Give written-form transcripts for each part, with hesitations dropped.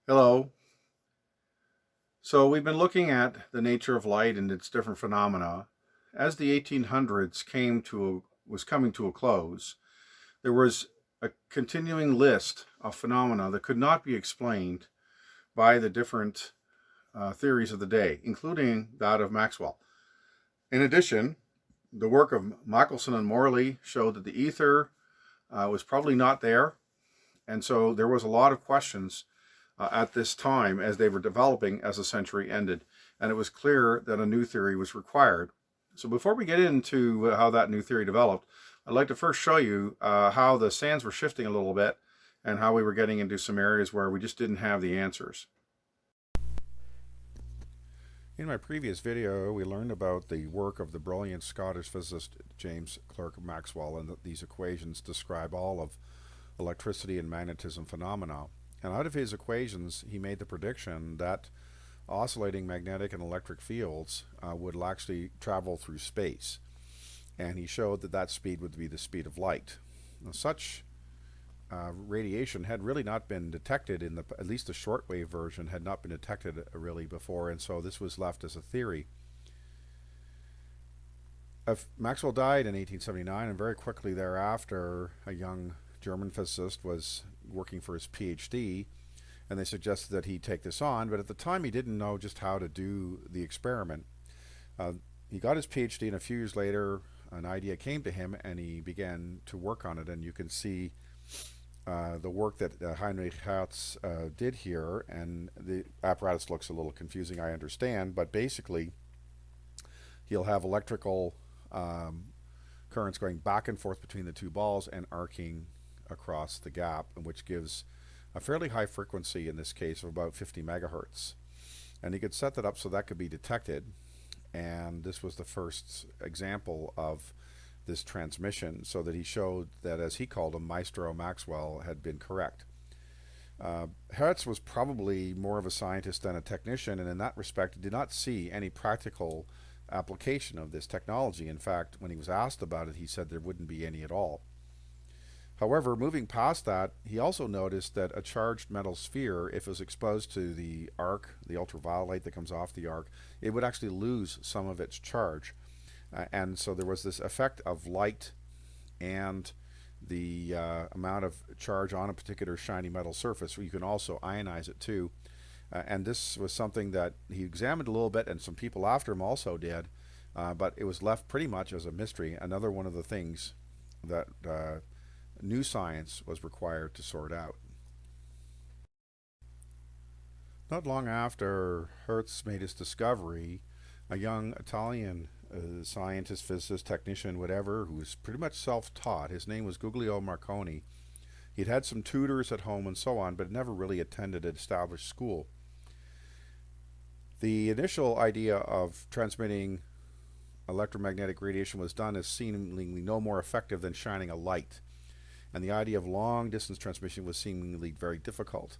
Hello. So we've been looking at the nature of light and its different phenomena. As the 1800s was coming to a close, there was a continuing list of phenomena that could not be explained by the different theories of the day, including that of Maxwell. In addition, the work of Michelson and Morley showed that the ether was probably not there, and so there was a lot of questions at this time as they were developing as the century ended, and it was clear that a new theory was required. So before we get into how that new theory developed, I'd like to first show you how the sands were shifting a little bit and how we were getting into some areas where we just didn't have the answers. In my previous video, we learned about the work of the brilliant Scottish physicist James Clerk Maxwell, and that these equations describe all of electricity and magnetism phenomena. And out of his equations, he made the prediction that oscillating magnetic and electric fields would actually travel through space. And he showed that that speed would be the speed of light. Now, such radiation had really not been detected at least the shortwave version had not been detected really before, and so this was left as a theory. Maxwell died in 1879, and very quickly thereafter, a young German physicist was working for his PhD, and they suggested that he take this on, but at the time he didn't know just how to do the experiment. He got his PhD, and a few years later an idea came to him and he began to work on it, and you can see the work that Henri did here, and the apparatus looks a little confusing, I understand, but basically he'll have electrical currents going back and forth between the two balls and arcing across the gap, which gives a fairly high frequency in this case of about 50 megahertz. And he could set that up so that could be detected, and this was the first example of this transmission, so that he showed that, as he called him, Maestro Maxwell had been correct. Hertz was probably more of a scientist than a technician, and in that respect did not see any practical application of this technology. In fact, when he was asked about it, he said there wouldn't be any at all. However, moving past that, he also noticed that a charged metal sphere, if it was exposed to the arc, the ultraviolet light that comes off the arc, it would actually lose some of its charge. And so there was this effect of light and the amount of charge on a particular shiny metal surface, where you can also ionize it too. And this was something that he examined a little bit, and some people after him also did, but it was left pretty much as a mystery. Another one of the things that new science was required to sort out. Not long after Hertz made his discovery, a young Italian scientist, physicist, technician, whatever, who was pretty much self-taught. His name was Guglielmo Marconi. He'd had some tutors at home and so on, but never really attended an established school. The initial idea of transmitting electromagnetic radiation was done as seemingly no more effective than shining a light, and the idea of long-distance transmission was seemingly very difficult.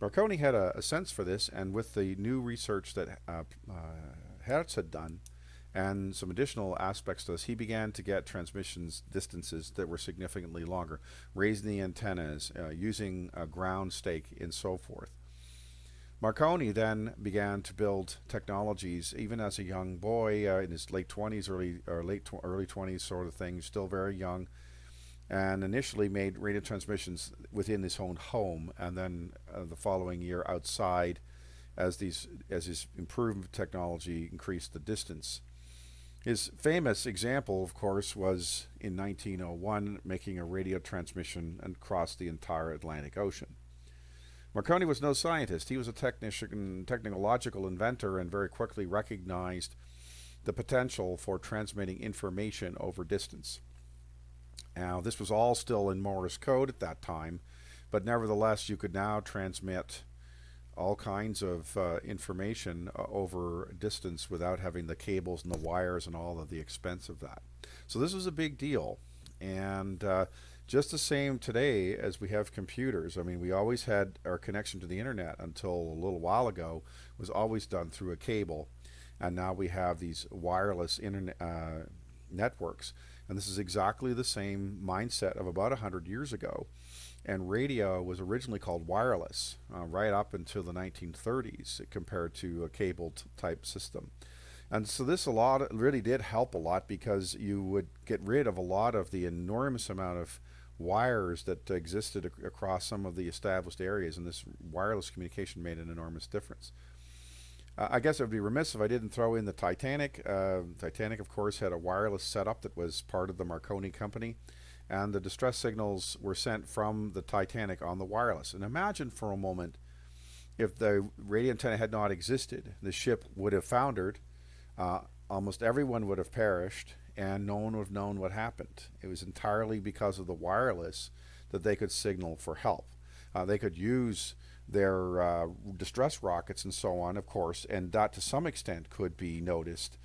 Marconi had a sense for this, and with the new research that Hertz had done, and some additional aspects to this, he began to get transmissions distances that were significantly longer, raising the antennas, using a ground stake, and so forth. Marconi then began to build technologies, even as a young boy, in his late 20s, early 20s sort of thing, still very young, and initially made radio transmissions within his own home, and then the following year outside, as his improved technology increased the distance. His famous example, of course, was in 1901, making a radio transmission across the entire Atlantic Ocean. Marconi was no scientist. He was a technological inventor, and very quickly recognized the potential for transmitting information over distance. Now, this was all still in Morse code at that time, but nevertheless, you could now transmit all kinds of information over distance without having the cables and the wires and all of the expense of that. So this was a big deal, and just the same today as we have computers. I mean, we always had our connection to the internet until a little while ago was always done through a cable, and now we have these wireless internet networks. And this is exactly the same mindset of about 100 years ago. And radio was originally called wireless right up until the 1930s compared to a cable type system. And so this really did help a lot because you would get rid of a lot of the enormous amount of wires that existed across some of the established areas, and this wireless communication made an enormous difference. I guess it would be remiss if I didn't throw in the Titanic. Titanic, of course, had a wireless setup that was part of the Marconi company, and the distress signals were sent from the Titanic on the wireless. And imagine for a moment if the radio antenna had not existed, the ship would have foundered. Almost everyone would have perished, and no one would have known what happened. It was entirely because of the wireless that they could signal for help. They could use their distress rockets and so on, of course, and that to some extent could be noticed.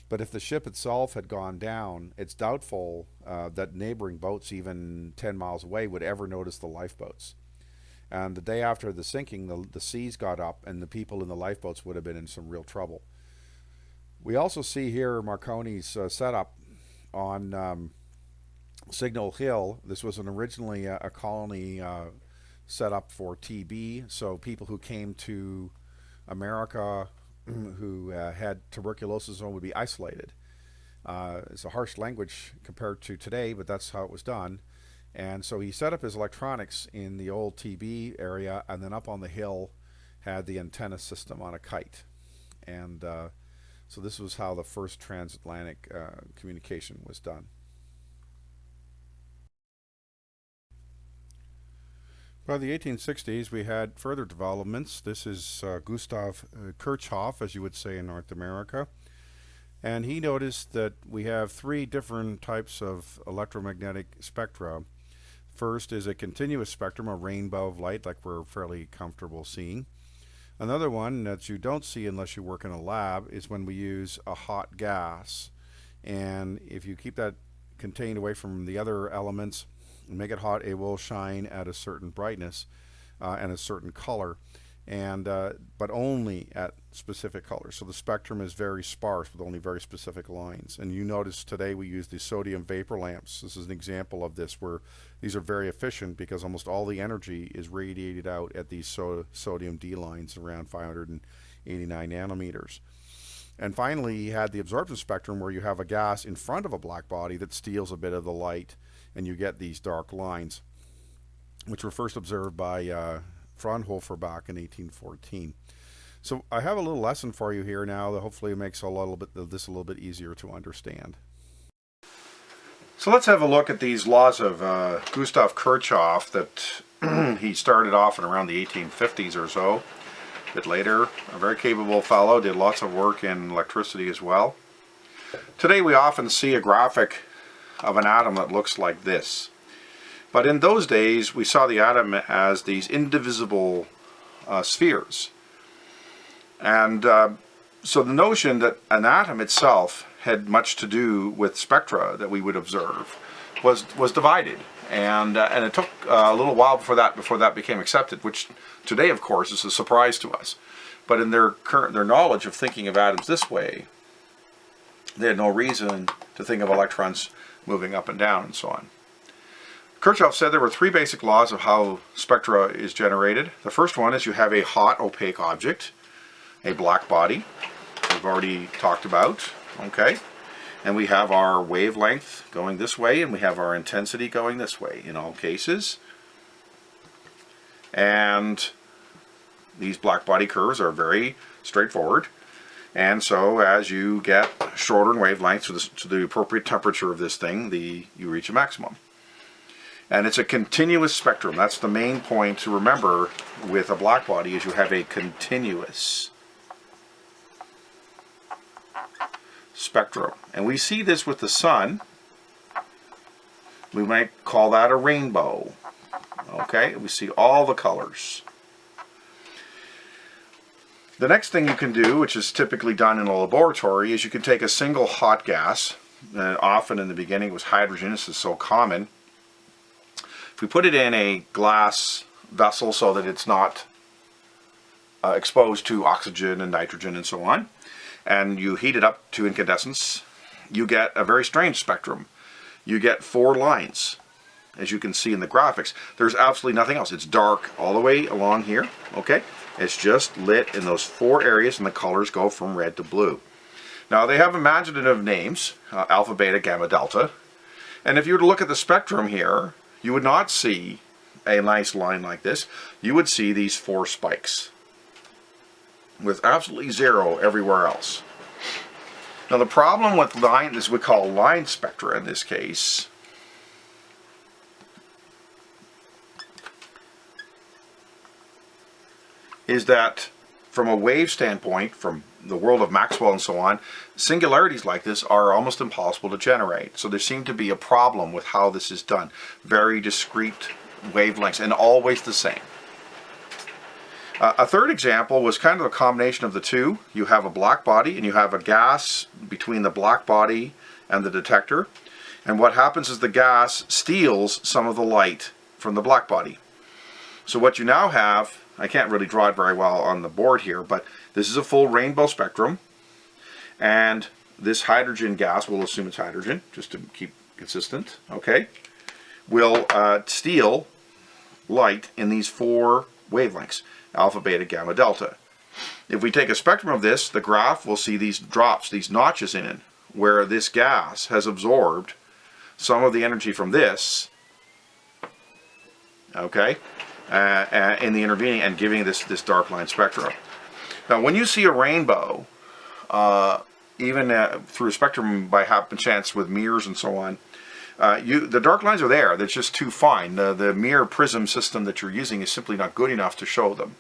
But if the ship itself had gone down, it's doubtful that neighboring boats, even 10 miles away, would ever notice the lifeboats. And the day after the sinking, the seas got up, and the people in the lifeboats would have been in some real trouble. We also see here Marconi's setup on Signal Hill. This was originally a colony set up for TB, so people who came to America who had tuberculosis would be isolated. It's a harsh language compared to today, but that's how it was done. And so he set up his electronics in the old TB area, and then up on the hill had the antenna system on a kite. And so this was how the first transatlantic communication was done. By the 1860s, we had further developments. This is Gustav Kirchhoff, as you would say in North America. And he noticed that we have three different types of electromagnetic spectra. First is a continuous spectrum, a rainbow of light, like we're fairly comfortable seeing. Another one that you don't see unless you work in a lab is when we use a hot gas. And if you keep that contained away from the other elements and make it hot, it will shine at a certain brightness and a certain color, and but only at specific colors. So the spectrum is very sparse with only very specific lines. And you notice today we use the sodium vapor lamps. This is an example of this, where these are very efficient because almost all the energy is radiated out at these sodium D lines around 589 nanometers. And finally, he had the absorption spectrum, where you have a gas in front of a black body that steals a bit of the light, and you get these dark lines, which were first observed by Fraunhofer back in 1814. So I have a little lesson for you here now that hopefully makes this a little bit easier to understand. So let's have a look at these laws of Gustav Kirchhoff that he started off in around the 1850s or so. A bit later, a very capable fellow, did lots of work in electricity as well. Today we often see a graphic of an atom that looks like this. But in those days we saw the atom as these indivisible spheres. And so the notion that an atom itself had much to do with spectra that we would observe was divided. And it took a little while before that became accepted, which today, of course, is a surprise to us. But in their knowledge of thinking of atoms this way, they had no reason to think of electrons moving up and down and so on. Kirchhoff said there were three basic laws of how spectra is generated. The first one is you have a hot, opaque object, a black body, we've already talked about, okay? And we have our wavelength going this way, and we have our intensity going this way in all cases. And these black body curves are very straightforward. And so as you get shorter in wavelength to the appropriate temperature of this thing, you reach a maximum. And it's a continuous spectrum. That's the main point to remember with a black body, is you have a continuous spectrum. And we see this with the sun. We might call that a rainbow. Okay, we see all the colors. The next thing you can do, which is typically done in a laboratory, is you can take a single hot gas, and often in the beginning it was hydrogen, this is so common. If we put it in a glass vessel so that it's not exposed to oxygen and nitrogen and so on, and you heat it up to incandescence, you get a very strange spectrum. you get 4 lines, as you can see in the graphics. There's absolutely nothing else. It's dark all the way along here, okay? It's just lit in those 4 areas, and the colors go from red to blue. Now, they have imaginative names, alpha, beta, gamma, delta. And if you were to look at the spectrum here, you would not see a nice line like this. You would see these 4 spikes with absolutely 0 everywhere else. Now, the problem with line, this we call line spectra in this case, is that from a wave standpoint, from the world of Maxwell and so on, singularities like this are almost impossible to generate. So there seemed to be a problem with how this is done. Very discrete wavelengths and always the same. A third example was kind of a combination of the two. You have a black body and you have a gas between the black body and the detector. And what happens is the gas steals some of the light from the black body. So what you now have, I can't really draw it very well on the board here, but this is a full rainbow spectrum, and this hydrogen gas, we'll assume it's hydrogen, just to keep consistent, okay, will steal light in these 4 wavelengths, alpha, beta, gamma, delta. If we take a spectrum of this, the graph will see these drops, these notches in it, where this gas has absorbed some of the energy from this, okay, in the intervening and giving this dark line spectrum. Now, when you see a rainbow, even through a spectrum by happen chance with mirrors and so on, the dark lines are there. They're just too fine. The mirror prism system that you're using is simply not good enough to show them.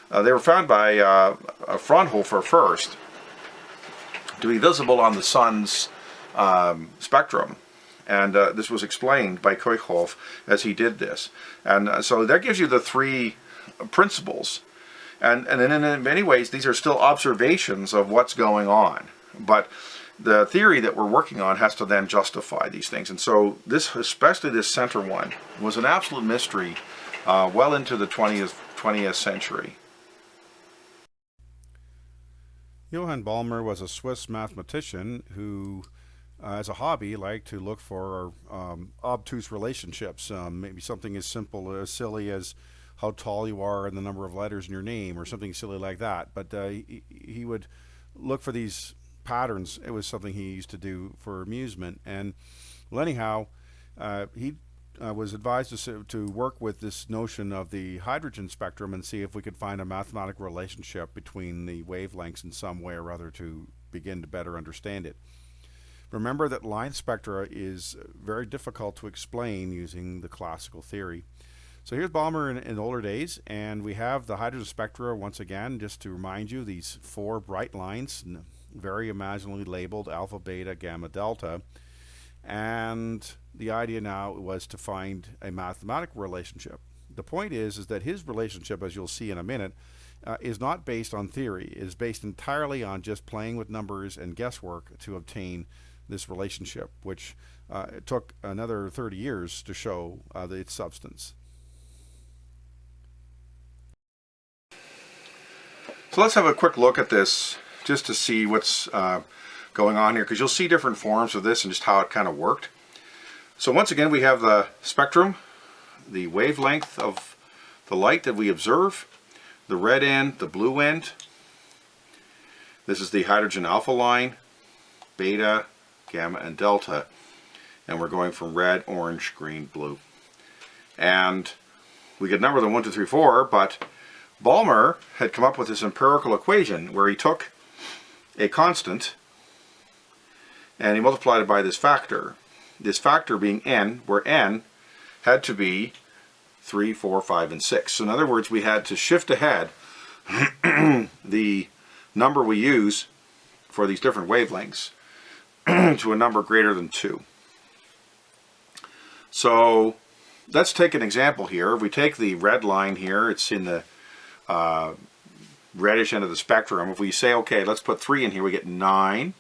They were found by Fraunhofer first to be visible on the sun's spectrum. And this was explained by Kirchhoff as he did this. And so that gives you the 3 principles. And then in many ways, these are still observations of what's going on. But the theory that we're working on has to then justify these things. And so this, especially this center one, was an absolute mystery well into the 20th century. Johann Balmer was a Swiss mathematician who, as a hobby, liked to look for obtuse relationships. Maybe something as simple, as silly as how tall you are and the number of letters in your name, or something silly like that. But he would look for these patterns. It was something he used to do for amusement. And well, anyhow, he was advised to work with this notion of the hydrogen spectrum and see if we could find a mathematical relationship between the wavelengths in some way or other to begin to better understand it. Remember that line spectra is very difficult to explain using the classical theory. So here's Balmer in older days, and we have the hydrogen spectra once again, just to remind you, these 4 bright lines, very imaginably labeled alpha, beta, gamma, delta. And the idea now was to find a mathematical relationship. The point is that his relationship, as you'll see in a minute, is not based on theory. It is based entirely on just playing with numbers and guesswork to obtain this relationship, which it took another 30 years to show its substance. So let's have a quick look at this just to see what's going on here, because you'll see different forms of this and just how it kind of worked. So once again, we have the spectrum, the wavelength of the light that we observe, the red end, the blue end. This is the hydrogen alpha line, beta, gamma, and delta. And we're going from red, orange, green, blue. And we could number them 1, 2, 3, 4, but Balmer had come up with this empirical equation where he took a constant and he multiplied it by this factor being n, where n had to be 3, 4, 5, and 6. So in other words, we had to shift ahead the number we use for these different wavelengths to a number greater than 2. So let's take an example here. If we take the red line here, it's in the reddish end of the spectrum. If we say, okay, let's put 3 in here, we get 9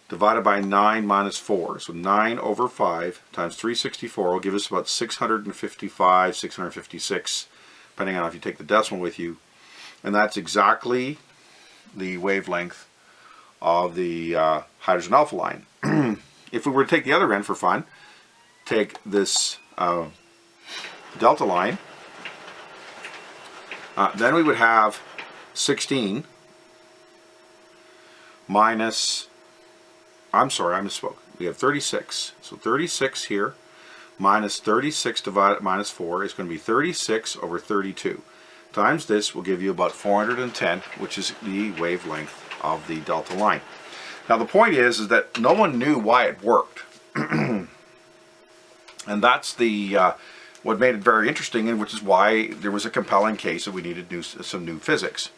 divided by 9 minus 4. So 9 over 5 times 364 will give us about 655, 656, depending on if you take the decimal with you. And that's exactly the wavelength of the hydrogen alpha line. if we were to take the other end for fun, take this delta line, then we would have 16 minus, I'm sorry, I misspoke. We have 36. So 36 here minus 36 divided minus 4 is going to be 36 over 32. Times this will give you about 410, which is the wavelength of the delta line. Now the point is that no one knew why it worked. And that's the what made it very interesting, and which is why there was a compelling case that we needed some new physics.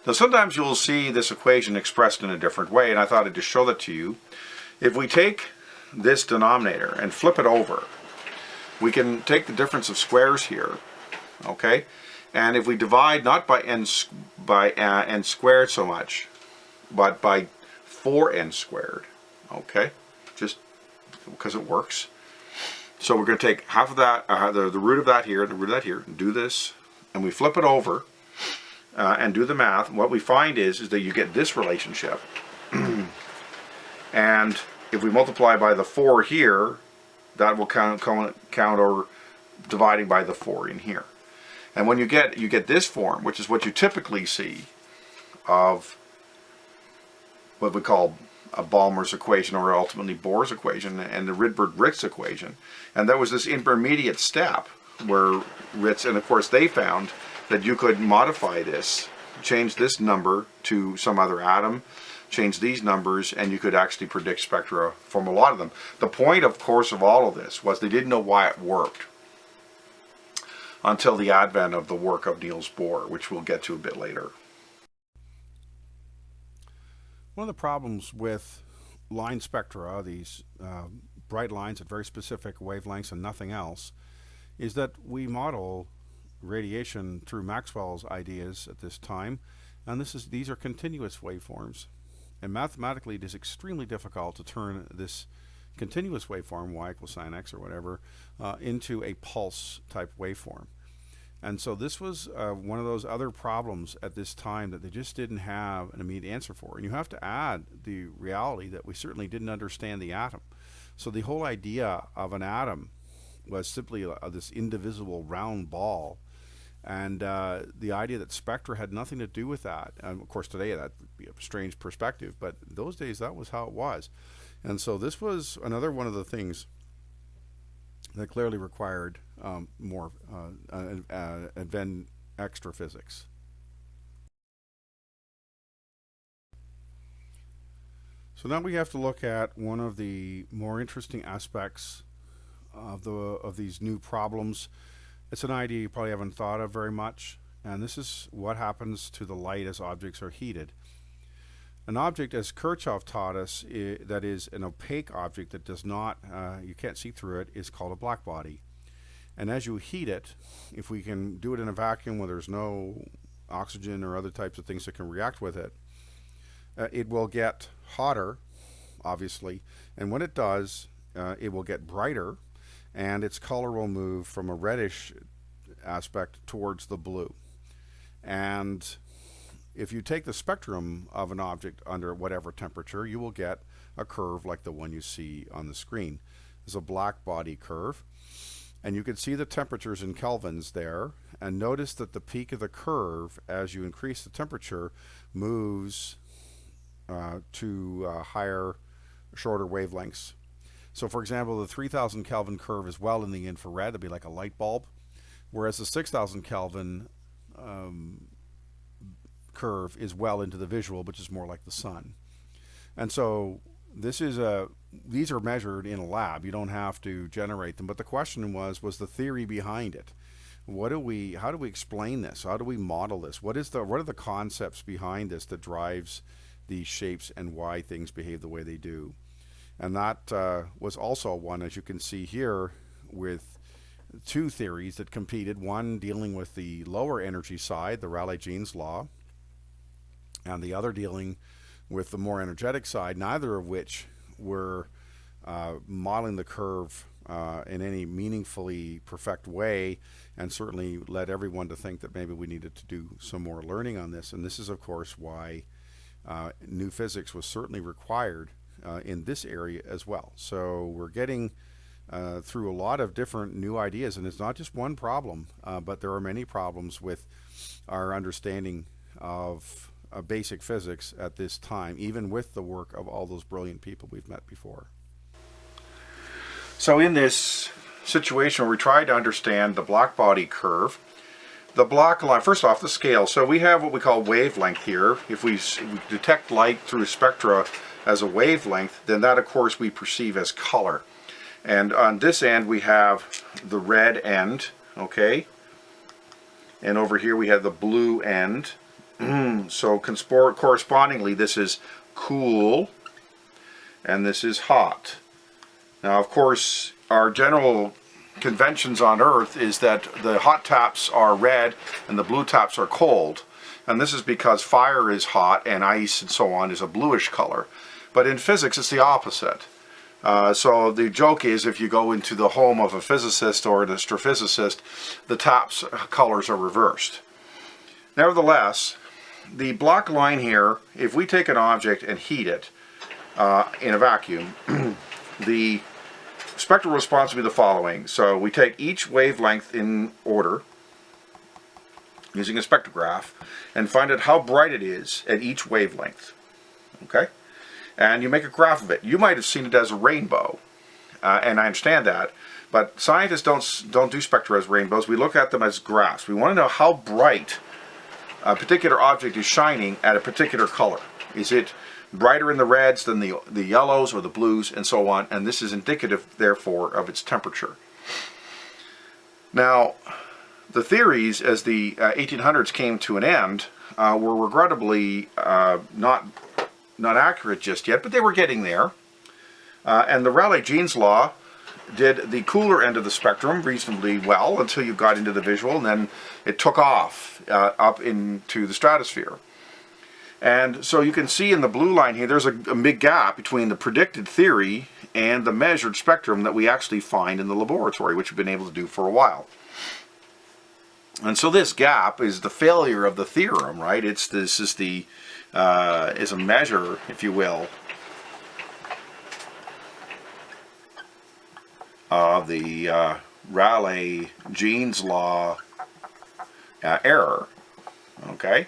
Now sometimes you'll see this equation expressed in a different way, and I thought I'd just show that to you. If we take this denominator and flip it over, we can take the difference of squares here, okay? And if we divide not by n squared so much, but by 4n squared, okay? Just because it works. So we're going to take half of that, the root of that here, the root of that here, and do this, and we flip it over and do the math. And what we find is that you get this relationship. And if we multiply by the 4 here, that will count over dividing by the 4 in here. And when you get this form, which is what you typically see of what we call a Balmer's equation, or ultimately Bohr's equation, and the Rydberg-Ritz equation. And there was this intermediate step where Ritz, and of course they found that you could modify this, change this number to some other atom, change these numbers, and you could actually predict spectra from a lot of them. The point, of course, of all of this was they didn't know why it worked until the advent of the work of Niels Bohr, which we'll get to a bit later. One of the problems with line spectra, these bright lines at very specific wavelengths and nothing else, is that we model radiation through Maxwell's ideas at this time, and these are continuous waveforms. And mathematically it is extremely difficult to turn this continuous waveform, y equals sine x or whatever, into a pulse type waveform. And so this was one of those other problems at this time that they just didn't have an immediate answer for. And you have to add the reality that we certainly didn't understand the atom. So the whole idea of an atom was simply this indivisible round ball. And the idea that spectra had nothing to do with that. And of course today that would be a strange perspective, but in those days that was how it was. And so this was another one of the things that clearly required more advanced extra physics. So now we have to look at one of the more interesting aspects of these new problems. It's an idea you probably haven't thought of very much, and this is what happens to the light as objects are heated. An object, as Kirchhoff taught us, that is an opaque object that does not, you can't see through it, is called a black body. And as you heat it, if we can do it in a vacuum where there's no oxygen or other types of things that can react with it, it will get hotter, obviously, and when it does, it will get brighter, and its color will move from a reddish aspect towards the blue. And if you take the spectrum of an object under whatever temperature, you will get a curve like the one you see on the screen. It's a black body curve, and you can see the temperatures in kelvins there, and notice that the peak of the curve, as you increase the temperature, moves to higher, shorter wavelengths. So for example, the 3000 Kelvin curve is well in the infrared. It'd be like a light bulb, whereas the 6000 Kelvin curve is well into the visual, which is more like the sun. And so these are measured in a lab. You don't have to generate them. But the question was the theory behind it? How do we explain this? How do we model this? What are the concepts behind this that drives these shapes and why things behave the way they do? And that was also one, as you can see here, with two theories that competed, one dealing with the lower energy side, the Rayleigh-Jeans law, and the other dealing with the more energetic side, neither of which were modeling the curve in any meaningfully perfect way, and certainly led everyone to think that maybe we needed to do some more learning on this. And this is, of course, why new physics was certainly required in this area as well. So we're getting through a lot of different new ideas, and it's not just one problem, but there are many problems with our understanding of basic physics at this time, even with the work of all those brilliant people we've met before. So in this situation where we try to understand the black body curve, the black line, first off, the scale. So we have what we call wavelength here. If we detect light through spectra as a wavelength, then that, of course, we perceive as color. And on this end, we have the red end, okay? And over here, we have the blue end. So correspondingly, this is cool, and this is hot. Now, of course, our general conventions on Earth is that the hot taps are red and the blue taps are cold. And this is because fire is hot and ice and so on is a bluish color. But in physics, it's the opposite. So the joke is, if you go into the home of a physicist or an astrophysicist, the taps colors are reversed. Nevertheless, the black line here, if we take an object and heat it in a vacuum, the spectral response will be the following. So we take each wavelength in order using a spectrograph and find out how bright it is at each wavelength. Okay? And you make a graph of it. You might have seen it as a rainbow, and I understand that, but scientists don't do spectra as rainbows. We look at them as graphs. We want to know how bright a particular object is shining at a particular color. Is it brighter in the reds than the yellows or the blues, and so on, and this is indicative, therefore, of its temperature. Now, the theories as the 1800s came to an end were regrettably not accurate just yet, but they were getting there. And the Rayleigh-Jeans law did the cooler end of the spectrum reasonably well until you got into the visual, and then it took off up into the stratosphere. And so you can see in the blue line here, there's a big gap between the predicted theory and the measured spectrum that we actually find in the laboratory, which we've been able to do for a while. And so this gap is the failure of the theorem, right? Is a measure, if you will, of the Rayleigh-Jeans law error. Okay.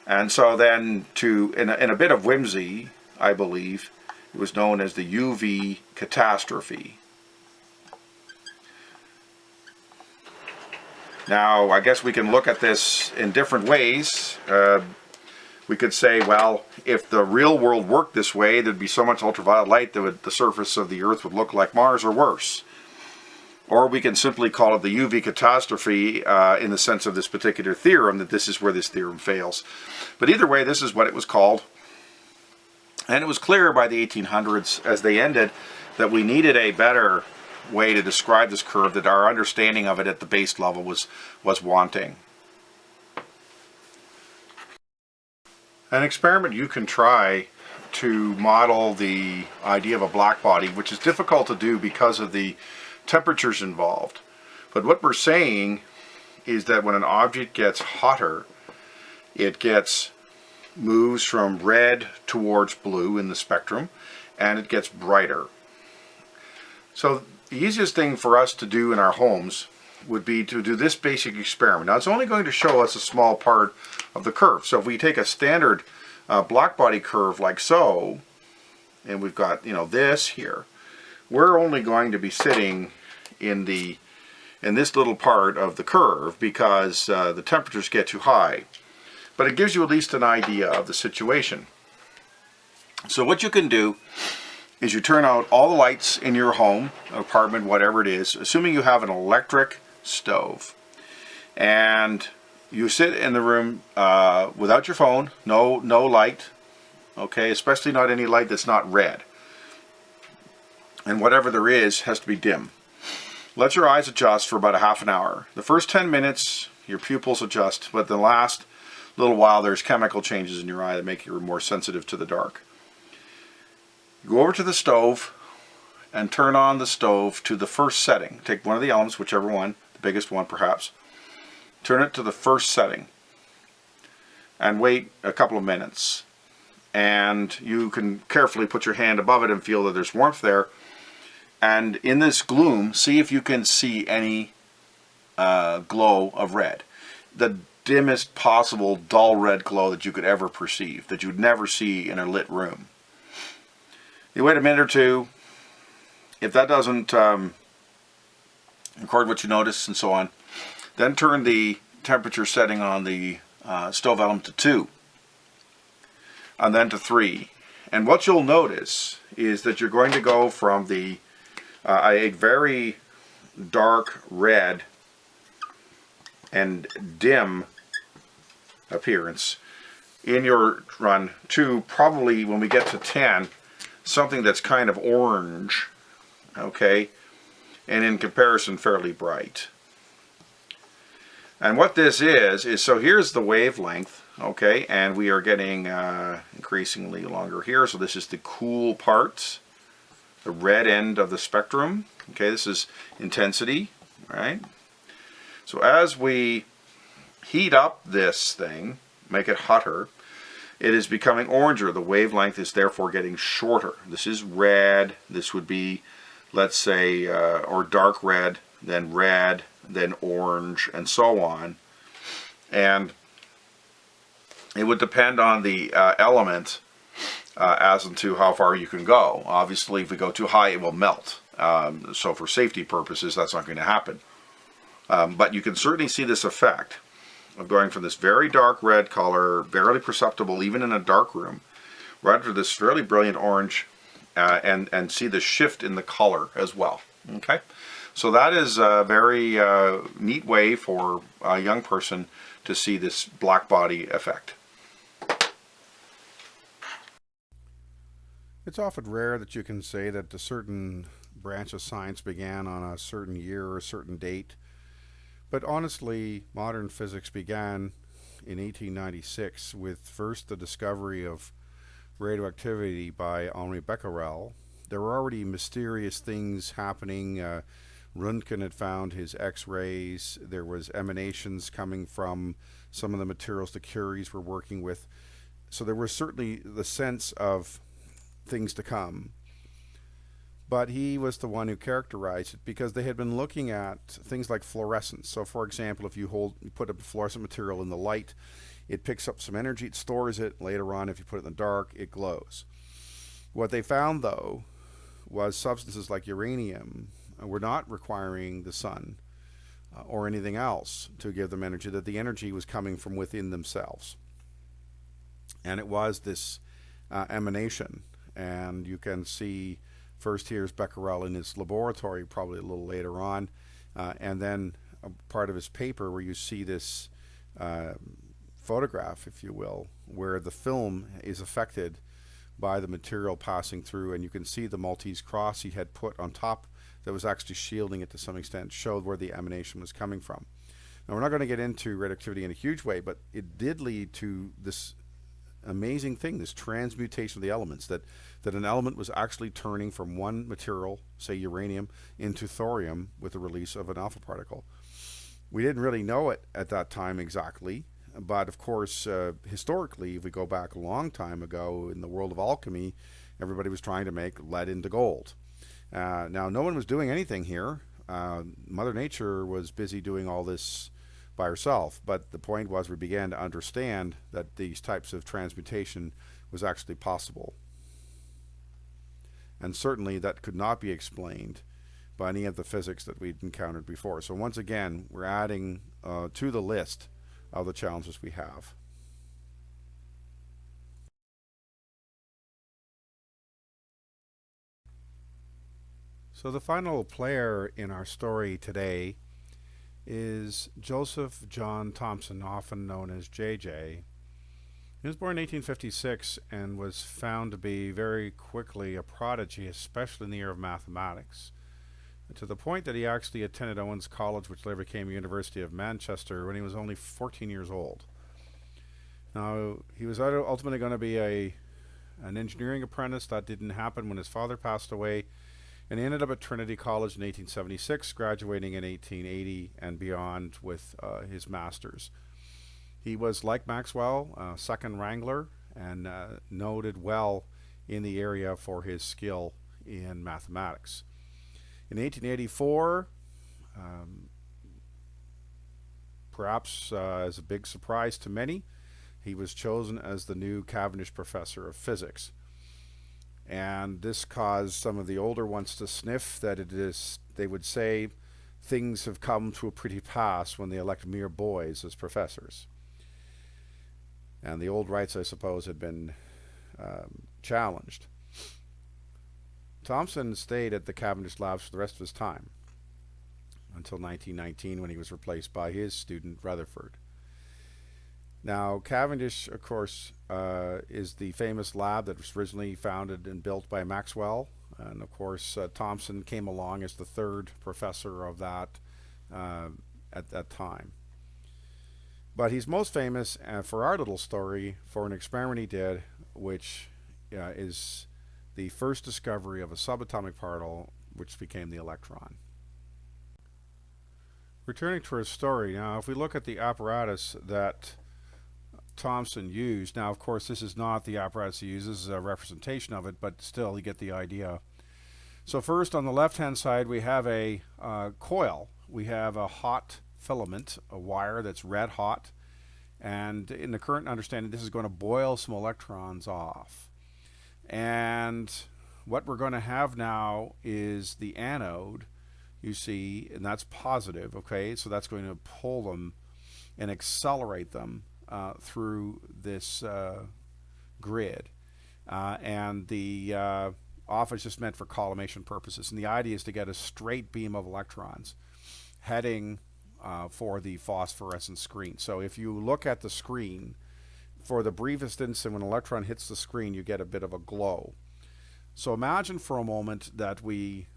And so then, in a bit of whimsy, I believe, it was known as the UV catastrophe. Now, I guess we can look at this in different ways. We could say, well, if the real world worked this way, there'd be so much ultraviolet light that the surface of the Earth would look like Mars, or worse. Or we can simply call it the UV catastrophe in the sense of this particular theorem, that this is where this theorem fails. But either way, this is what it was called. And it was clear by the 1800s, as they ended, that we needed a better way to describe this curve, that our understanding of it at the base level was wanting. An experiment you can try to model the idea of a black body, which is difficult to do because of the temperatures involved. But what we're saying is that when an object gets hotter, it moves from red towards blue in the spectrum, and it gets brighter. So the easiest thing for us to do in our homes would be to do this basic experiment. Now, it's only going to show us a small part of the curve. So if we take a standard black body curve like so, and we've got, this here, we're only going to be sitting in this little part of the curve because the temperatures get too high. But it gives you at least an idea of the situation. So what you can do is you turn out all the lights in your home, apartment, whatever it is, assuming you have an electric stove. And you sit in the room without your phone, no light, okay, especially not any light that's not red. And whatever there is has to be dim. Let your eyes adjust for about a half an hour. The first 10 minutes, your pupils adjust, but the last little while there's chemical changes in your eye that make you more sensitive to the dark. Go over to the stove and turn on the stove to the first setting. Take one of the elements, whichever one, the biggest one perhaps. Turn it to the first setting and wait a couple of minutes. and you can carefully put your hand above it and feel that there's warmth there. And in this gloom, see if you can see any glow of red. The dimmest possible dull red glow that you could ever perceive, that you would never see in a lit room. You wait a minute or two. If that doesn't record what you notice and so on, then turn the temperature setting on the stove element to 2, and then to 3. And what you'll notice is that you're going to go from the a very dark red and dim appearance in your run to probably, when we get to 10, something that's kind of orange, okay, and in comparison fairly bright. And what this is so here's the wavelength, okay, and we are getting increasingly longer here. So this is the cool part, the red end of the spectrum. Okay, this is intensity, right? So as we heat up this thing, make it hotter, it is becoming oranger. The wavelength is therefore getting shorter. This is red. This would be, let's say, or dark red, then orange, and so on. And it would depend on the element as to how far you can go. Obviously, if we go too high, it will melt. So for safety purposes, that's not going to happen. But you can certainly see this effect of going from this very dark red color, barely perceptible even in a dark room, right to this fairly brilliant orange, and see the shift in the color as well. Okay, so that is a very neat way for a young person to see this black body effect. It's often rare that you can say that a certain branch of science began on a certain year or a certain date. But honestly, modern physics began in 1896 with first the discovery of radioactivity by Henri Becquerel. There were already mysterious things happening. Röntgen had found his X-rays. There was emanations coming from some of the materials the Curies were working with. So there was certainly the sense of things to come. But he was the one who characterized it because they had been looking at things like fluorescence. So for example, if you put a fluorescent material in the light, it picks up some energy, it stores it. Later on, if you put it in the dark, it glows. What they found, though, was substances like uranium were not requiring the sun or anything else to give them energy, that the energy was coming from within themselves. And it was this emanation. And you can see first here's Becquerel in his laboratory, probably a little later on, and then a part of his paper where you see this photograph, if you will, where the film is affected by the material passing through, and you can see the Maltese cross he had put on top that was actually shielding it to some extent, showed where the emanation was coming from. Now, we're not going to get into radioactivity in a huge way, but it did lead to this amazing thing, this transmutation of the elements, that an element was actually turning from one material, say uranium, into thorium with the release of an alpha particle. We didn't really know it at that time exactly, but of course, historically, if we go back a long time ago in the world of alchemy, everybody was trying to make lead into gold. Now, no one was doing anything here. Mother Nature was busy doing all this by herself, but the point was we began to understand that these types of transmutation was actually possible. And certainly that could not be explained by any of the physics that we'd encountered before. So once again, we're adding to the list of the challenges we have. So the final player in our story today is Joseph John Thompson, often known as JJ. He was born in 1856 and was found to be very quickly a prodigy, especially in the area of mathematics, to the point that he actually attended Owens College, which later became University of Manchester, when he was only 14 years old. Now, he was ultimately going to be an engineering apprentice. That didn't happen when his father passed away, and he ended up at Trinity College in 1876, graduating in 1880 and beyond with his master's. He was, like Maxwell, second wrangler, and noted well in the area for his skill in mathematics. In 1884, um, perhaps as a big surprise to many, he was chosen as the new Cavendish Professor of Physics. And this caused some of the older ones to sniff that they would say, things have come to a pretty pass when they elect mere boys as professors. And the old rights, I suppose, had been challenged. Thompson stayed at the Cavendish Labs for the rest of his time, until 1919 when he was replaced by his student Rutherford. Now, Cavendish, of course, is the famous lab that was originally founded and built by Maxwell. And, of course, Thompson came along as the third professor of that at that time. But he's most famous for our little story for an experiment he did, which is the first discovery of a subatomic particle, which became the electron. Returning to our story, now if we look at the apparatus that Thompson used, now of course this is not the apparatus he uses, this is a representation of it, but still you get the idea. So first on the left hand side we have a coil. We have a hot filament, a wire that's red hot, and in the current understanding this is going to boil some electrons off. And what we're going to have now is the anode, you see, and that's positive, okay? So that's going to pull them and accelerate them through this grid. And the off is just meant for collimation purposes. And the idea is to get a straight beam of electrons heading for the phosphorescent screen. So if you look at the screen, for the briefest instant when an electron hits the screen, you get a bit of a glow. So imagine for a moment that we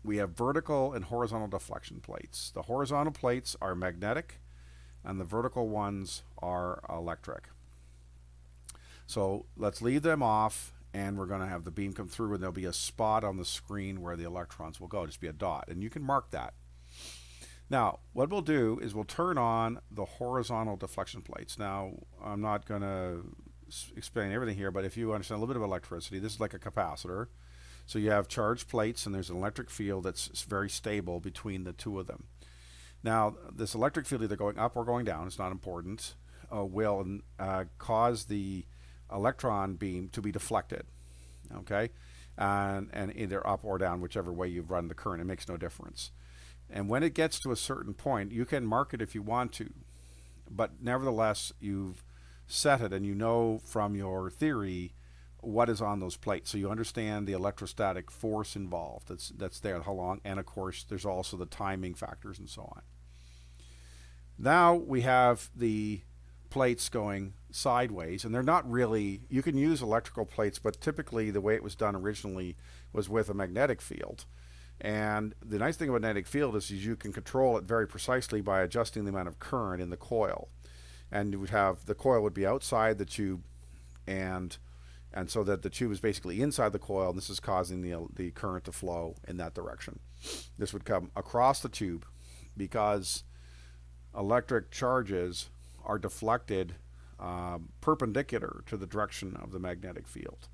have vertical and horizontal deflection plates. The horizontal plates are magnetic and the vertical ones are electric. So let's leave them off and we're going to have the beam come through and there'll be a spot on the screen where the electrons will go, just be a dot, and you can mark that. Now what we'll do is we'll turn on the horizontal deflection plates. Now I'm not going to explain everything here, but if you understand a little bit of electricity, this is like a capacitor. So you have charged plates and there's an electric field that's very stable between the two of them. Now this electric field, either going up or going down, it's not important, will cause the electron beam to be deflected, okay, and either up or down, whichever way you run the current, it makes no difference. And when it gets to a certain point, you can mark it if you want to, but nevertheless you've set it and you know from your theory what is on those plates, so you understand the electrostatic force involved that's there, how long, and of course there's also the timing factors and so on. Now we have the plates going sideways, and they're not really, you can use electrical plates, but typically the way it was done originally was with a magnetic field. And the nice thing about a magnetic field is you can control it very precisely by adjusting the amount of current in the coil. And you would have, the coil would be outside the tube, and so that the tube is basically inside the coil, and this is causing the current to flow in that direction. This would come across the tube because electric charges are deflected perpendicular to the direction of the magnetic field.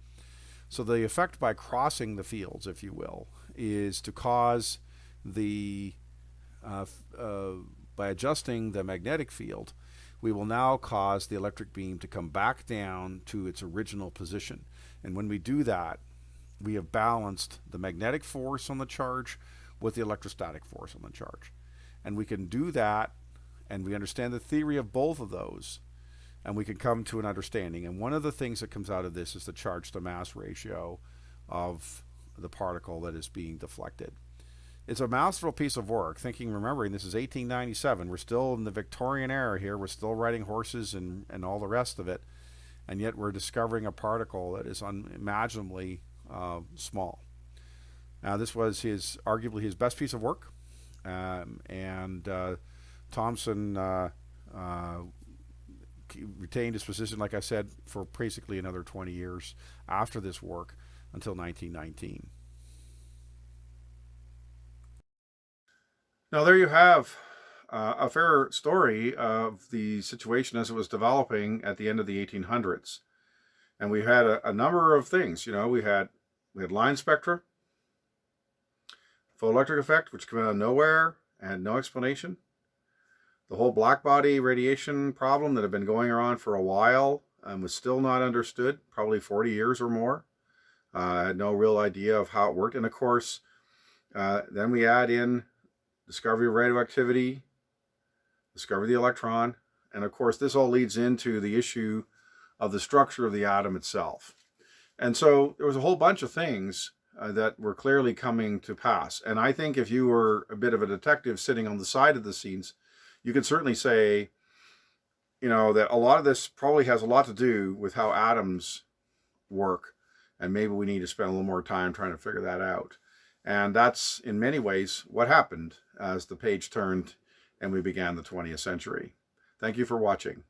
So the effect by crossing the fields, if you will, is to cause the, by adjusting the magnetic field, we will now cause the electric beam to come back down to its original position. And when we do that, we have balanced the magnetic force on the charge with the electrostatic force on the charge. And we can do that, and we understand the theory of both of those, and we can come to an understanding. And one of the things that comes out of this is the charge to mass ratio of the particle that is being deflected. It's a masterful piece of work, remembering this is 1897. We're still in the Victorian era here. We're still riding horses and all the rest of it. And yet we're discovering a particle that is unimaginably small. Now this was arguably his best piece of work. Thompson retained his position, like I said, for basically another 20 years after this work until 1919. Now there you have a fair story of the situation as it was developing at the end of the 1800s. And we had a number of things. You know, we had line spectra, photoelectric effect, which came out of nowhere and had no explanation. The whole black body radiation problem that had been going around for a while and was still not understood, probably 40 years or more. I had no real idea of how it worked. And of course, then we add in discovery of radioactivity, discovery of the electron, and of course this all leads into the issue of the structure of the atom itself. And so there was a whole bunch of things that were clearly coming to pass. And I think if you were a bit of a detective sitting on the side of the scenes, you could certainly say, you know, that a lot of this probably has a lot to do with how atoms work, and maybe we need to spend a little more time trying to figure that out. And that's in many ways what happened as the page turned and we began the 20th century. Thank you for watching.